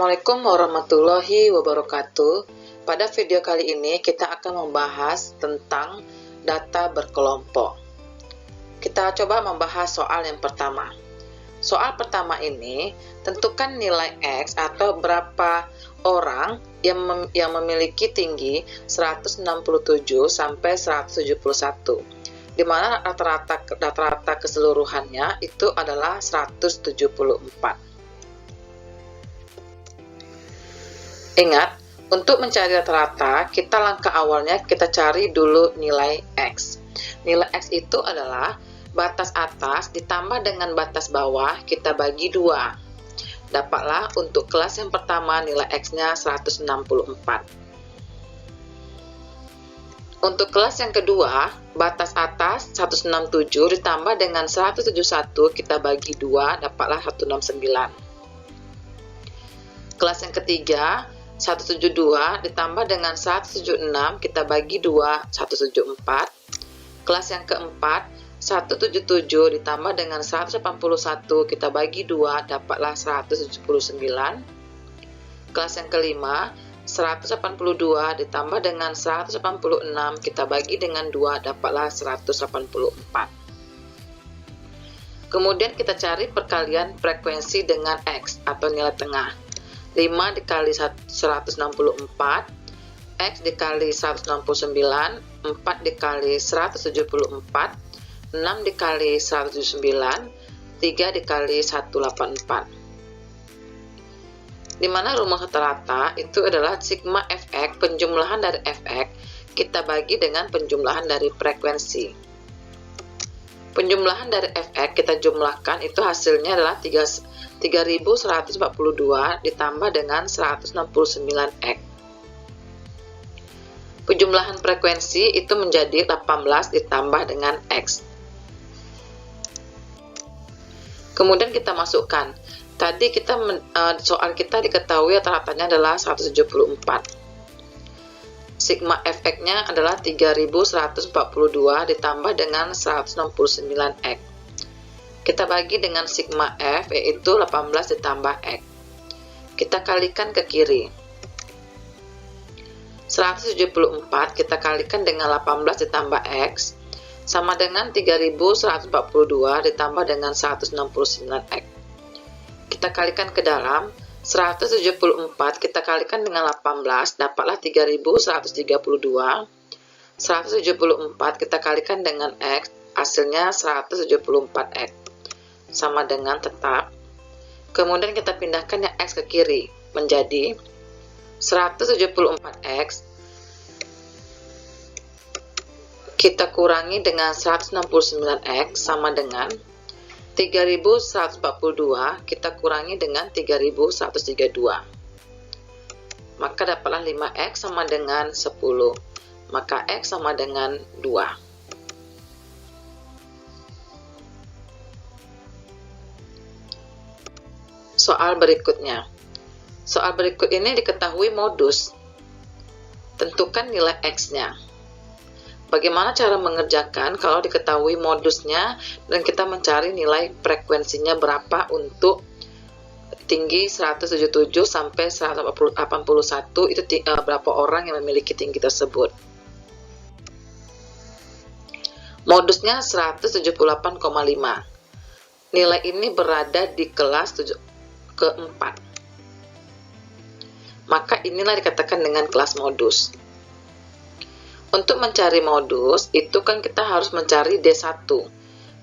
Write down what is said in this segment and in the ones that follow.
Assalamualaikum warahmatullahi wabarakatuh. Pada video kali ini kita akan membahas tentang data berkelompok. Kita coba membahas soal yang pertama. Soal pertama ini, tentukan nilai X atau berapa orang yang memiliki tinggi 167 sampai 171, di mana rata-rata keseluruhannya itu adalah 174. Ingat, untuk mencari rata-rata, langkah awalnya kita cari dulu nilai X. Nilai X itu adalah batas atas ditambah dengan batas bawah kita bagi 2. Dapatlah untuk kelas yang pertama nilai X-nya 164. Untuk kelas yang kedua, batas atas 167 ditambah dengan 171 kita bagi 2, dapatlah 169. Kelas yang ketiga, 172 ditambah dengan 176 kita bagi 2, 174. Kelas yang keempat, 177 ditambah dengan 181 kita bagi 2, dapatlah 179. Kelas yang kelima, 182 ditambah dengan 186 kita bagi dengan 2, dapatlah 184. Kemudian kita cari perkalian frekuensi dengan X atau nilai tengah. 5 dikali 164, X dikali 169, 4 dikali 174, 6 dikali 179, 3 dikali 184. Di mana rumus rata-rata itu adalah sigma Fx, penjumlahan dari Fx, kita bagi dengan penjumlahan dari frekuensi. Penjumlahan dari Fx kita jumlahkan itu hasilnya adalah 3142 ditambah dengan 169X. Penjumlahan frekuensi itu menjadi 18 ditambah dengan X. Kemudian kita masukkan. Tadi soal kita diketahui rata-ratanya adalah 174. Sigma Fx-nya adalah 3142 ditambah dengan 169X. Kita bagi dengan sigma F, yaitu 18 ditambah X. Kita kalikan ke kiri. 174 kita kalikan dengan 18 ditambah X, sama dengan 3142 ditambah dengan 169X. Kita kalikan ke dalam. 174 kita kalikan dengan 18, dapatlah 3132. 174 kita kalikan dengan X, hasilnya 174X. Sama dengan tetap. Kemudian kita pindahkan yang X ke kiri, menjadi 174X. Kita kurangi dengan 169X, sama dengan 3142 kita kurangi dengan 3132. Maka dapatlah 5X sama dengan 10. Maka X sama dengan 2. Soal berikutnya. Soal berikut ini diketahui modus. Tentukan nilai X-nya. Bagaimana cara mengerjakan kalau diketahui modusnya dan kita mencari nilai frekuensinya berapa untuk tinggi 177 sampai 181 itu berapa orang yang memiliki tinggi tersebut. Modusnya 178,5. Nilai ini berada di kelas keempat. Maka inilah dikatakan dengan kelas modus. Untuk mencari modus, itu kan kita harus mencari D1.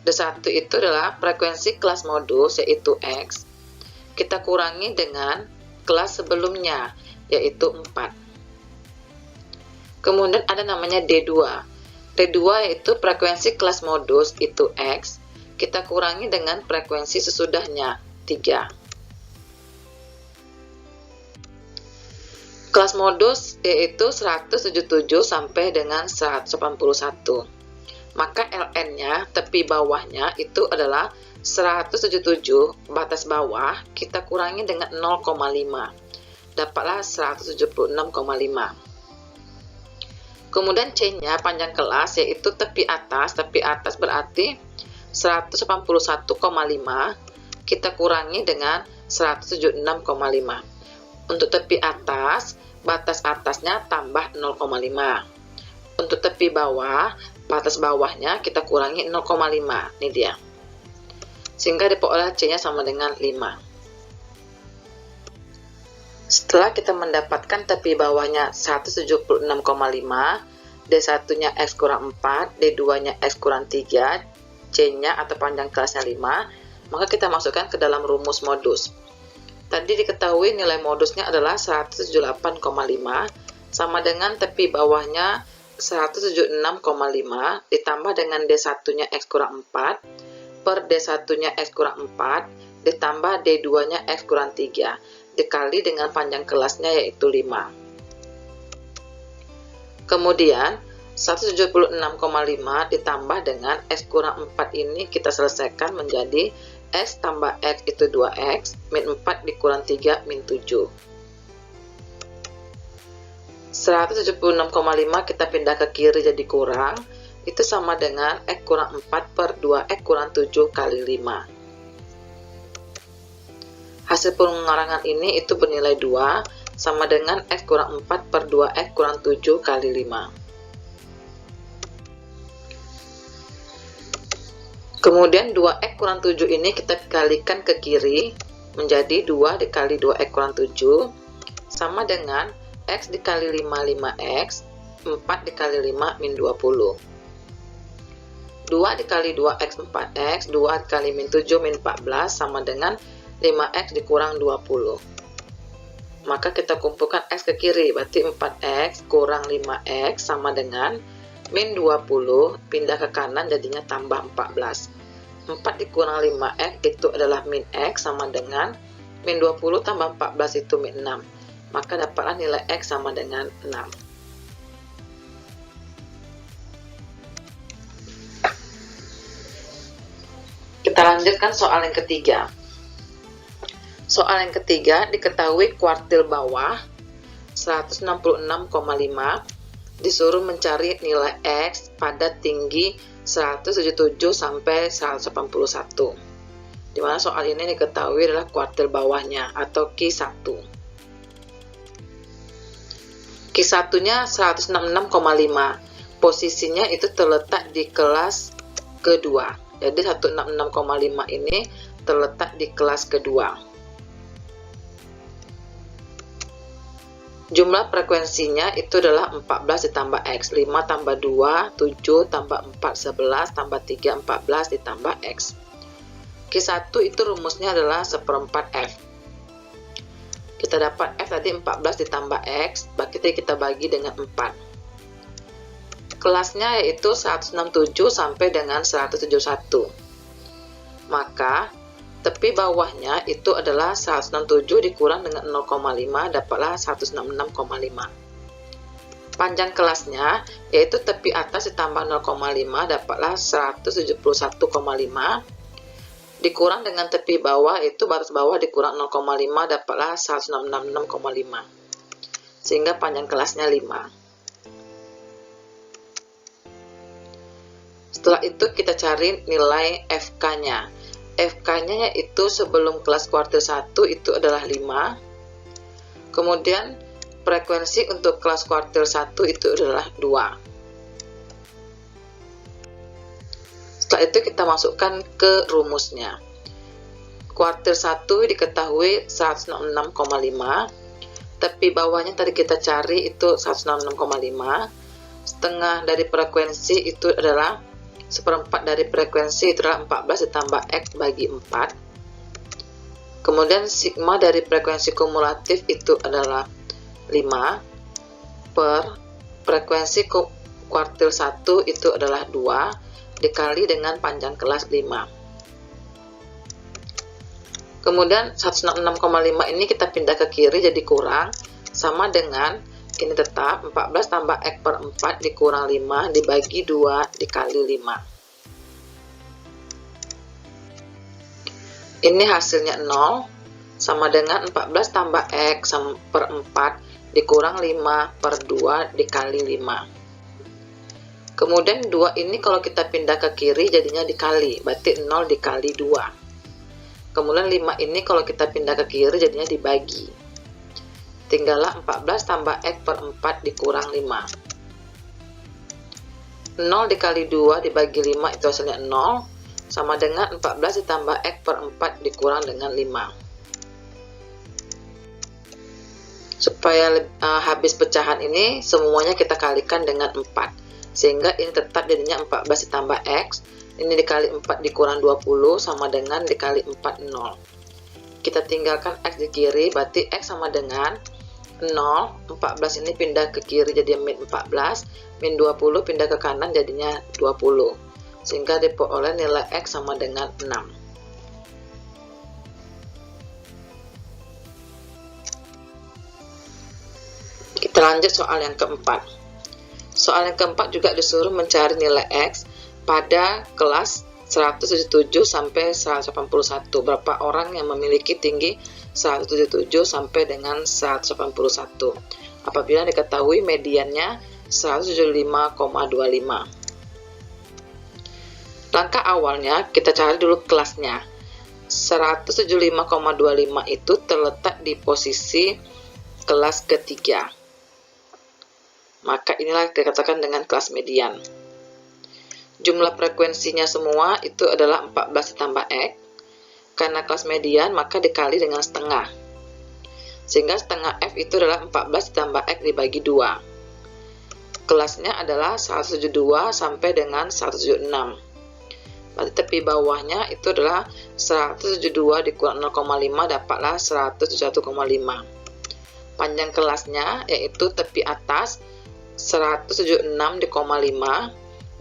D1 itu adalah frekuensi kelas modus, yaitu X. Kita kurangi dengan kelas sebelumnya, yaitu 4. Kemudian ada namanya D2. D2 yaitu frekuensi kelas modus, itu X. Kita kurangi dengan frekuensi sesudahnya, 3. Kelas modus yaitu 177 sampai dengan 181. Maka Ln-nya, tepi bawahnya itu adalah 177, batas bawah kita kurangi dengan 0,5. Dapatlah 176,5. Kemudian C-nya, panjang kelas, yaitu tepi atas berarti 181,5. Kita kurangi dengan 176,5. Untuk tepi atas, batas atasnya tambah 0,5. Untuk tepi bawah, batas bawahnya kita kurangi 0,5. Ini dia. Sehingga diperoleh C-nya sama dengan 5. Setelah kita mendapatkan tepi bawahnya 176,5, D1-nya X kurang 4, D2-nya X kurang 3, C-nya atau panjang kelasnya 5, maka kita masukkan ke dalam rumus modus. Tadi diketahui nilai modusnya adalah 178,5 sama dengan tepi bawahnya 176,5 ditambah dengan D1-nya X kurang 4 per D1-nya X kurang 4 ditambah D2-nya X kurang 3 dikali dengan panjang kelasnya yaitu 5. Kemudian 176,5 ditambah dengan X kurang 4 ini kita selesaikan menjadi X tambah X itu 2X, min 4 dikurang 3, min 7. 176,5 kita pindah ke kiri jadi kurang, itu sama dengan X kurang 4 per 2X kurang 7 kali 5. Hasil pengurangan ini itu bernilai 2, sama dengan X kurang 4 per 2X kurang 7 kali 5. Kemudian 2X kurang 7 ini kita kalikan ke kiri menjadi 2 dikali 2X kurang 7 sama dengan X dikali 5, 5X, 4 dikali 5, min 20. 2 dikali 2X, 4X, 2 dikali min 7, min 14 sama dengan 5X dikurang 20. Maka kita kumpulkan X ke kiri, berarti 4X kurang 5X sama dengan min 20, pindah ke kanan jadinya tambah 14. 4 dikurang 5X itu adalah min X sama dengan min 20 tambah 14 itu min 6. Maka dapatlah nilai X sama dengan 6. Kita lanjutkan soal yang ketiga. Soal yang ketiga diketahui kuartil bawah 166,5 disuruh mencari nilai X pada tinggi 177 sampai 181. Dimana soal ini diketahui adalah kuartil bawahnya atau Q1. Q1-nya 166,5. Posisinya itu terletak di kelas kedua. Jadi 166,5 ini terletak di kelas kedua. Jumlah frekuensinya itu adalah 14 ditambah X, 5 tambah 2, 7 tambah 4, 11 tambah 3, 14 ditambah X. Q1 itu rumusnya adalah 1/4 F. Kita dapat F tadi 14 ditambah X, berarti kita bagi dengan 4. Kelasnya yaitu 167 sampai dengan 171. Maka tepi bawahnya itu adalah 167 dikurang dengan 0,5 dapatlah 166,5. Panjang kelasnya yaitu tepi atas ditambah 0,5 dapatlah 171,5 dikurang dengan tepi bawah itu batas bawah dikurang 0,5 dapatlah 166,5. Sehingga panjang kelasnya 5. Setelah itu kita cari nilai FK-nya. FK-nya yaitu sebelum kelas kuartil 1 itu adalah 5. Kemudian frekuensi untuk kelas kuartil 1 itu adalah 2. Setelah itu kita masukkan ke rumusnya. Kuartil 1 diketahui 166,5. Tepi bawahnya tadi kita cari itu 166,5. Setengah dari frekuensi itu adalah 1/4 dari frekuensi itu adalah 14 ditambah X bagi 4. Kemudian sigma dari frekuensi kumulatif itu adalah 5 per frekuensi kuartil 1 itu adalah 2 dikali dengan panjang kelas 5. Kemudian 166,5 ini kita pindah ke kiri jadi kurang sama dengan ini tetap 14 tambah X per 4 dikurang 5 dibagi 2 dikali 5. Ini hasilnya 0 sama dengan 14 tambah X per 4 dikurang 5 per 2 dikali 5. Kemudian 2 ini kalau kita pindah ke kiri jadinya dikali, berarti 0 dikali 2. Kemudian 5 ini kalau kita pindah ke kiri jadinya dibagi. tinggallah 14 tambah X per 4 dikurang 5. 0 dikali 2 dibagi 5 itu hasilnya 0, sama dengan 14 ditambah X per 4 dikurang dengan 5. Supaya habis pecahan ini, semuanya kita kalikan dengan 4. Sehingga ini tetap jadinya 14 ditambah X, ini dikali 4 dikurang 20, sama dengan dikali 4, 0. Kita tinggalkan X di kiri, berarti X sama dengan 0, 14 ini pindah ke kiri jadi min 14, min 20 pindah ke kanan jadinya 20. Sehingga diperoleh nilai X sama dengan 6. Kita lanjut soal yang keempat. Soal yang keempat juga disuruh mencari nilai X pada kelas 177 sampai 181. Berapa orang yang memiliki tinggi 177 sampai dengan 181. Apabila diketahui mediannya 175,25. Langkah awalnya kita cari dulu kelasnya. 175,25 itu terletak di posisi kelas ketiga. Maka inilah dikatakan dengan kelas median. Jumlah frekuensinya semua itu adalah 14 ditambah X. Karena kelas median maka dikali dengan setengah. Sehingga setengah F itu adalah 14 ditambah X dibagi 2. Kelasnya adalah 172 sampai dengan 176. Berarti tepi bawahnya itu adalah 172 dikurang 0,5 dapatlah 171,5. Panjang kelasnya yaitu tepi atas 176,5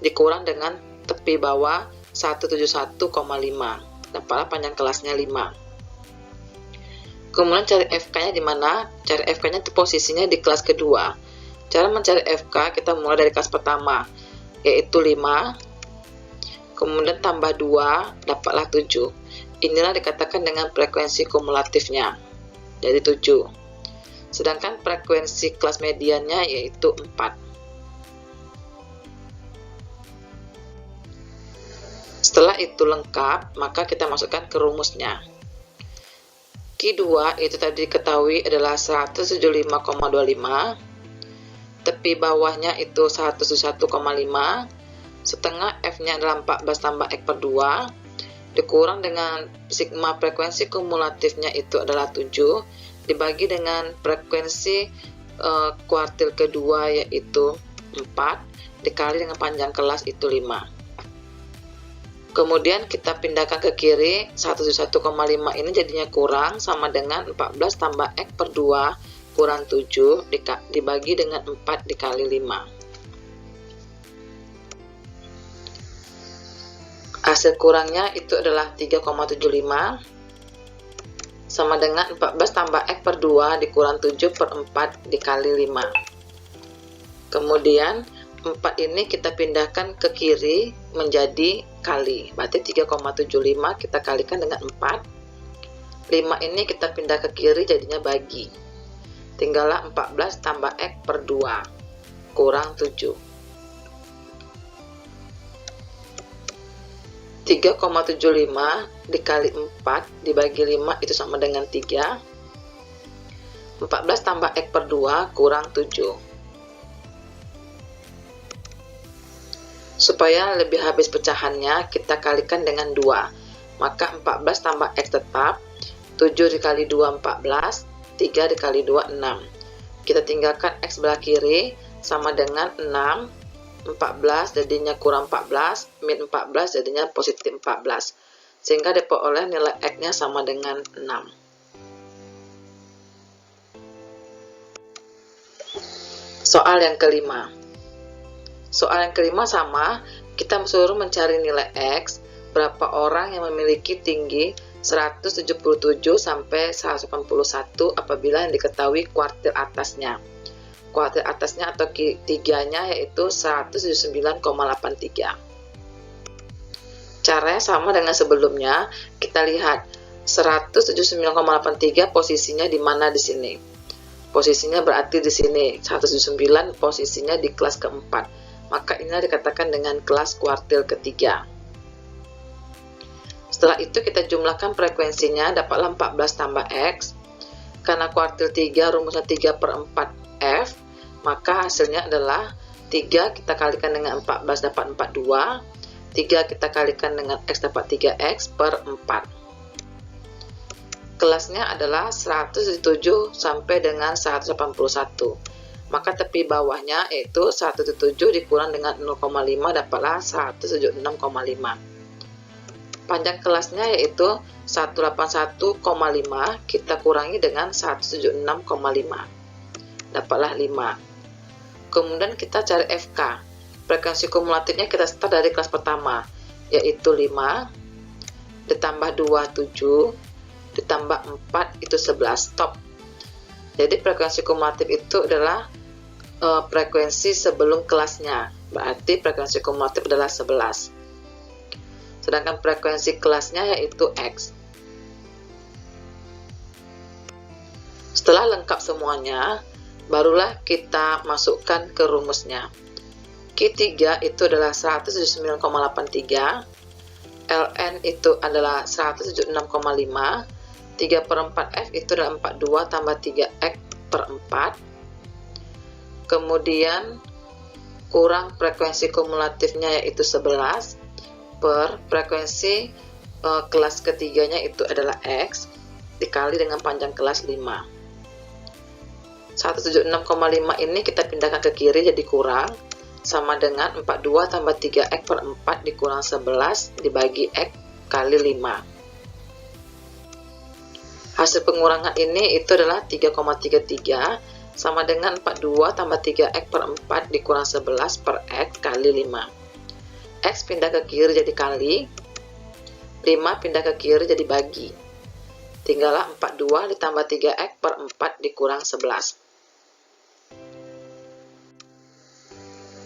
dikurang dengan tepi bawah 171,5. Dapatlah panjang kelasnya 5. Kemudian cari FK-nya di mana? Cari FK-nya itu posisinya di kelas kedua. Cara mencari FK kita mulai dari kelas pertama, yaitu 5. Kemudian tambah 2, dapatlah 7. Inilah dikatakan dengan frekuensi kumulatifnya, jadi 7. Sedangkan frekuensi kelas mediannya yaitu 4. Setelah itu lengkap, maka kita masukkan ke rumusnya. Q2 itu tadi diketahui adalah 175,25. Tepi bawahnya itu 171,5. Setengah F-nya adalah 14 tambah X per 2. Dikurang dengan sigma frekuensi kumulatifnya itu adalah 7. Dibagi dengan frekuensi kuartil kedua yaitu 4. Dikali dengan panjang kelas itu 5. Kemudian kita pindahkan ke kiri, 171,5 ini jadinya kurang, sama dengan 14 tambah X per 2 kurang 7 dibagi dengan 4 dikali 5. Hasil kurangnya itu adalah 3,75 sama dengan 14 tambah X per 2 dikurang 7 per 4 dikali 5. Kemudian 4 ini kita pindahkan ke kiri menjadi kali, berarti 3,75 kita kalikan dengan 4. 5 ini kita pindah ke kiri jadinya bagi. Tinggallah 14 tambah X per 2 kurang 7. 3,75 dikali 4 dibagi 5 itu sama dengan 3. 14 tambah X per 2 kurang 7. Supaya lebih habis pecahannya, kita kalikan dengan 2. Maka 14 tambah X tetap, 7 dikali 2, 14, 3 dikali 2, 6. Kita tinggalkan X sebelah kiri, sama dengan 6, 14 jadinya kurang 14, min 14 jadinya positif 14. Sehingga diperoleh nilai X-nya sama dengan 6. Soal yang kelima. Soal yang kelima sama, kita suruh mencari nilai X, berapa orang yang memiliki tinggi 177 sampai 181 apabila yang diketahui kuartil atasnya. Kuartil atasnya atau Q3-nya yaitu 179,83. Caranya sama dengan sebelumnya, kita lihat 179,83 posisinya di mana di sini. Posisinya berarti di sini, 179 posisinya di kelas keempat. Maka inilah dikatakan dengan kelas kuartil ketiga. Setelah itu kita jumlahkan frekuensinya, dapatlah 14 tambah X. Karena kuartil 3 rumusnya 3/4F, maka hasilnya adalah 3 kita kalikan dengan 14 dapat 42, 3 kita kalikan dengan X dapat 3X per 4. Kelasnya adalah 107 sampai dengan 181. Maka tepi bawahnya yaitu 107 dikurang dengan 0,5 dapatlah 176,5. Panjang kelasnya yaitu 181,5 kita kurangi dengan 176,5. Dapatlah 5. Kemudian kita cari FK. Frekuensi kumulatifnya kita start dari kelas pertama, yaitu 5, ditambah 2, 7, ditambah 4, itu 11, stop. Jadi frekuensi kumulatif itu adalah frekuensi sebelum kelasnya, berarti frekuensi kumulatif adalah 11. Sedangkan frekuensi kelasnya yaitu X. Setelah lengkap semuanya, barulah kita masukkan ke rumusnya. Q3 itu adalah 179,83, ln itu adalah 176,5, 3/4F itu adalah 42 tambah 3X per 4, kemudian kurang frekuensi kumulatifnya yaitu 11, per frekuensi kelas ketiganya itu adalah X, dikali dengan panjang kelas 5. 176,5 ini kita pindahkan ke kiri jadi kurang, sama dengan 42 tambah 3X per 4 dikurang 11 dibagi X kali 5. Hasil pengurangan ini itu adalah 3,33 sama dengan 42 tambah 3X per 4 dikurang 11 per X kali 5. X pindah ke kiri jadi kali, 5 pindah ke kiri jadi bagi. Tinggallah 42 ditambah 3X per 4 dikurang 11.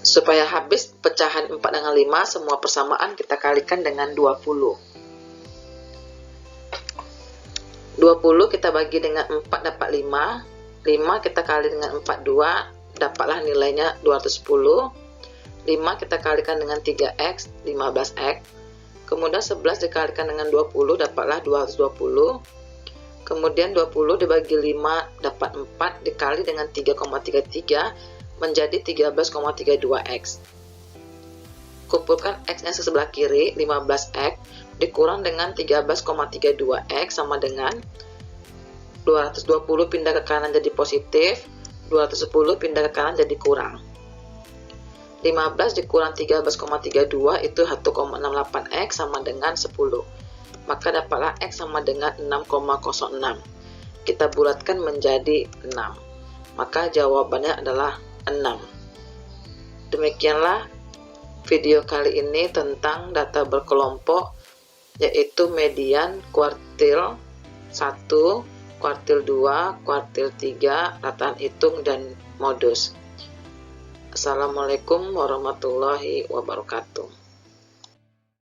Supaya habis pecahan 4 dengan 5, semua persamaan kita kalikan dengan 20. 20 kita bagi dengan 4 dapat 5, 5 kita kali dengan 42, dapatlah nilainya 210. 5 kita kalikan dengan 3X, 15X. Kemudian 11 dikalikan dengan 20, dapatlah 220. Kemudian 20 dibagi 5 dapat 4, dikali dengan 3,33 menjadi 13,32X. Kumpulkan X yang sebelah kiri, 15X, dikurang dengan 13,32X sama dengan 220 pindah ke kanan jadi positif, 210 pindah ke kanan jadi kurang. 15 dikurang 13,32 itu 1,68X sama dengan 10. Maka dapatlah X sama dengan 6,06. Kita bulatkan menjadi 6. Maka jawabannya adalah 6. Demikianlah video kali ini tentang data berkelompok, yaitu median, kuartil 1, kuartil 2, kuartil 3, rataan hitung, dan modus. Assalamualaikum warahmatullahi wabarakatuh.